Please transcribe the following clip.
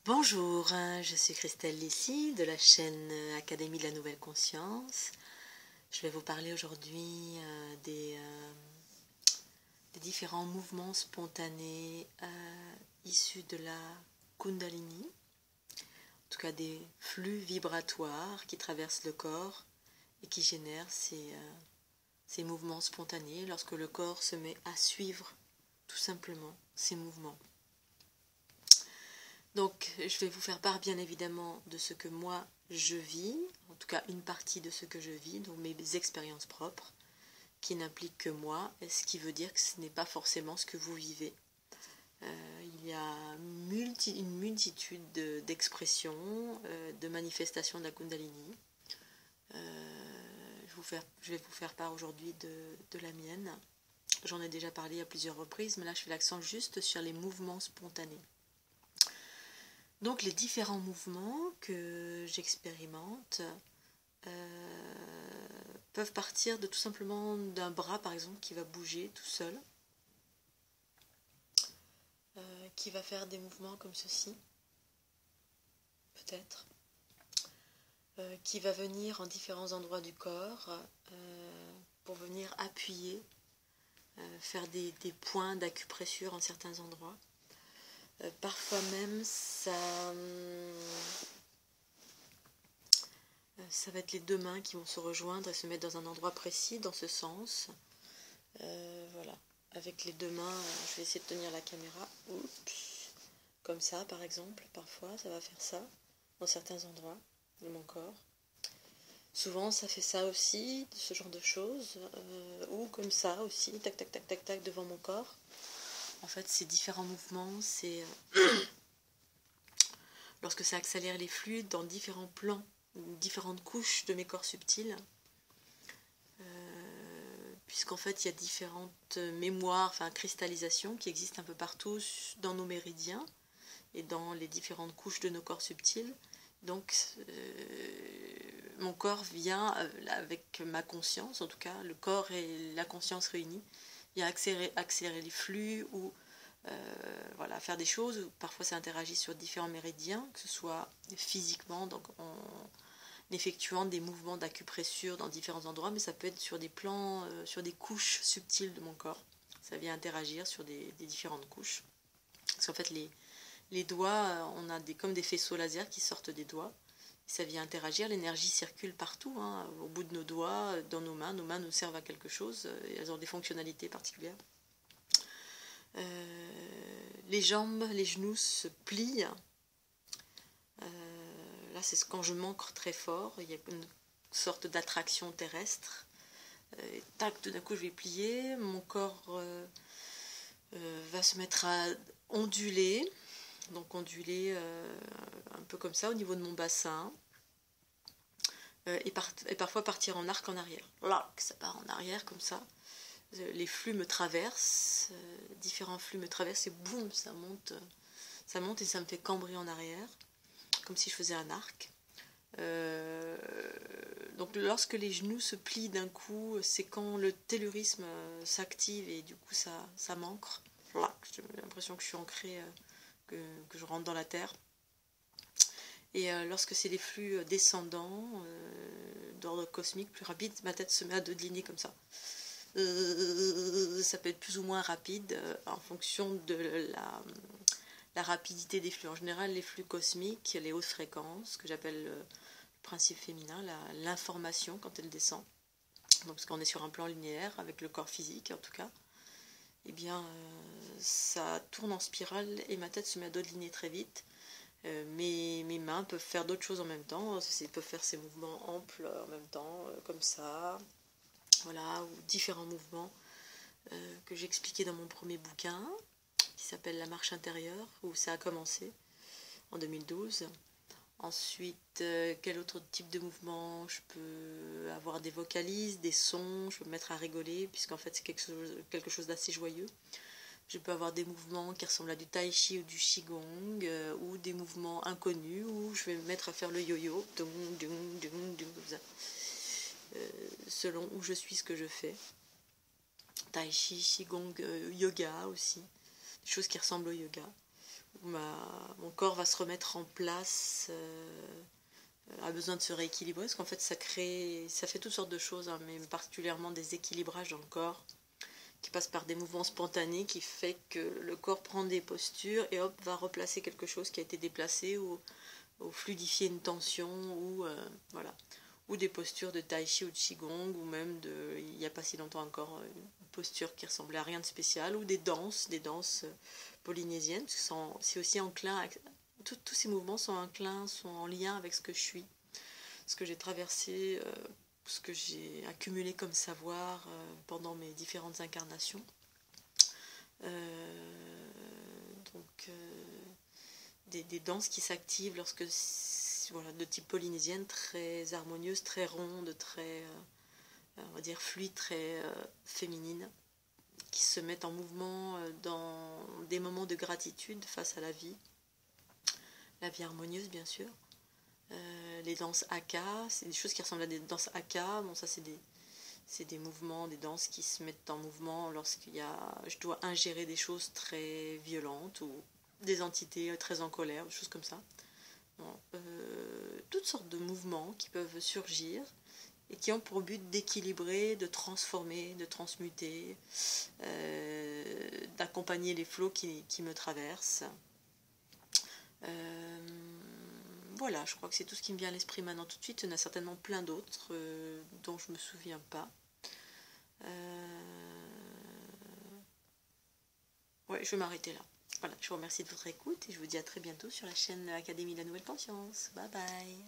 Bonjour, je suis Christelle Lissy de la chaîne Académie de la Nouvelle Conscience. Je vais vous parler aujourd'hui des différents mouvements spontanés issus de la Kundalini, en tout cas des flux vibratoires qui traversent le corps et qui génèrent ces mouvements spontanés lorsque le corps se met à suivre tout simplement ces mouvements. Donc, je vais vous faire part bien évidemment de ce que moi je vis, en tout cas une partie de ce que je vis, donc mes expériences propres, qui n'impliquent que moi, ce qui veut dire que ce n'est pas forcément ce que vous vivez. Il y a une multitude d'expressions, de manifestations de la Kundalini. Je vais vous faire part aujourd'hui de la mienne. J'en ai déjà parlé à plusieurs reprises, mais là je fais l'accent juste sur les mouvements spontanés. Donc les différents mouvements que j'expérimente peuvent partir de tout simplement d'un bras par exemple qui va bouger tout seul, qui va faire des mouvements comme ceci, peut-être, qui va venir en différents endroits du corps pour venir appuyer, faire des points d'acupressure en certains endroits. Parfois même, ça va être les deux mains qui vont se rejoindre et se mettre dans un endroit précis, dans ce sens. Voilà. Avec les deux mains, je vais essayer de tenir la caméra. Oups. Comme ça, par exemple. Parfois, ça va faire ça, dans certains endroits de mon corps. Souvent, ça fait ça aussi, ce genre de choses. Ou comme ça aussi, tac, tac, tac, tac, tac, devant mon corps. En fait, ces différents mouvements, c'est lorsque ça accélère les flux dans différents plans, différentes couches de mes corps subtils, puisqu'en fait, il y a différentes mémoires, enfin cristallisations qui existent un peu partout dans nos méridiens et dans les différentes couches de nos corps subtils. Donc, mon corps vient, avec ma conscience, en tout cas, le corps et la conscience réunis, vient accélérer les flux ou voilà, faire des choses. Parfois ça interagit sur différents méridiens, que ce soit physiquement, donc en effectuant des mouvements d'acupressure dans différents endroits, mais ça peut être sur des plans, sur des couches subtiles de mon corps. Ça vient interagir sur des différentes couches. Parce qu'en fait les doigts, on a comme des faisceaux laser qui sortent des doigts. Ça vient interagir, l'énergie circule partout, hein, au bout de nos doigts, dans nos mains. Nos mains nous servent à quelque chose, elles ont des fonctionnalités particulières. Les jambes, les genoux se plient. Là, c'est quand je m'ancre très fort. Il y a une sorte d'attraction terrestre. Et tac, tout d'un coup, je vais plier. Mon corps va se mettre à onduler. Donc onduler un peu comme ça au niveau de mon bassin. Et parfois partir en arc en arrière. Là, ça part en arrière comme ça. Les flux me traversent, différents flux me traversent et boum, ça monte et ça me fait cambrer en arrière, comme si je faisais un arc. Donc lorsque les genoux se plient d'un coup, c'est quand le tellurisme s'active et du coup ça m'ancre. Là, j'ai l'impression que je suis ancrée, que je rentre dans la terre. Et lorsque c'est des flux descendants, d'ordre cosmique, plus rapide, ma tête se met à dodeliner comme ça. Ça peut être plus ou moins rapide en fonction de la rapidité des flux. En général, les flux cosmiques, les hautes fréquences, que j'appelle le principe féminin, l'information quand elle descend, donc parce qu'on est sur un plan linéaire avec le corps physique en tout cas, eh bien ça tourne en spirale et ma tête se met à dodeliner très vite. Mes mains peuvent faire d'autres choses en même temps, elles peuvent faire ces mouvements amples en même temps, comme ça. Voilà, ou différents mouvements que j'expliquais dans mon premier bouquin, qui s'appelle La marche intérieure, où ça a commencé en 2012. Ensuite, quel autre type de mouvement? Je peux avoir des vocalises, des sons, je peux me mettre à rigoler, puisqu'en fait c'est quelque chose d'assez joyeux. Je peux avoir des mouvements qui ressemblent à du tai chi ou du qigong, ou des mouvements inconnus, où je vais me mettre à faire le yo-yo, comme ça. Selon où je suis, ce que je fais. Tai chi, qigong, yoga aussi, des choses qui ressemblent au yoga. Mon corps va se remettre en place, a besoin de se rééquilibrer, parce qu'en fait ça fait toutes sortes de choses, hein, mais particulièrement des équilibrages dans le corps, qui passent par des mouvements spontanés, qui fait que le corps prend des postures et hop, va replacer quelque chose qui a été déplacé, ou fluidifier une tension, ou voilà, ou des postures de tai chi ou de qigong, ou même il n'y a pas si longtemps encore, une posture qui ressemblait à rien de spécial, ou des danses polynésiennes, parce que c'est aussi enclin, tous ces mouvements sont en lien avec ce que je suis, ce que j'ai traversé, ce que j'ai accumulé comme savoir pendant mes différentes incarnations. Donc des danses qui s'activent lorsque, voilà, de type polynésienne, très harmonieuse, très ronde, très on va dire fluide, très féminine, qui se mettent en mouvement dans des moments de gratitude face à la vie harmonieuse bien sûr. Les danses haka, c'est des choses qui ressemblent à des danses haka. Bon, ça c'est des mouvements, des danses qui se mettent en mouvement je dois ingérer des choses très violentes, ou des entités très en colère, des choses comme ça. Bon, toutes sortes de mouvements qui peuvent surgir et qui ont pour but d'équilibrer, de transformer, de transmuter, d'accompagner les flots qui me traversent. Voilà, je crois que c'est tout ce qui me vient à l'esprit maintenant tout de suite. Il y en a certainement plein d'autres dont je ne me souviens pas. Ouais, je vais m'arrêter là. Voilà, je vous remercie de votre écoute et je vous dis à très bientôt sur la chaîne Académie de la Nouvelle Conscience. Bye bye.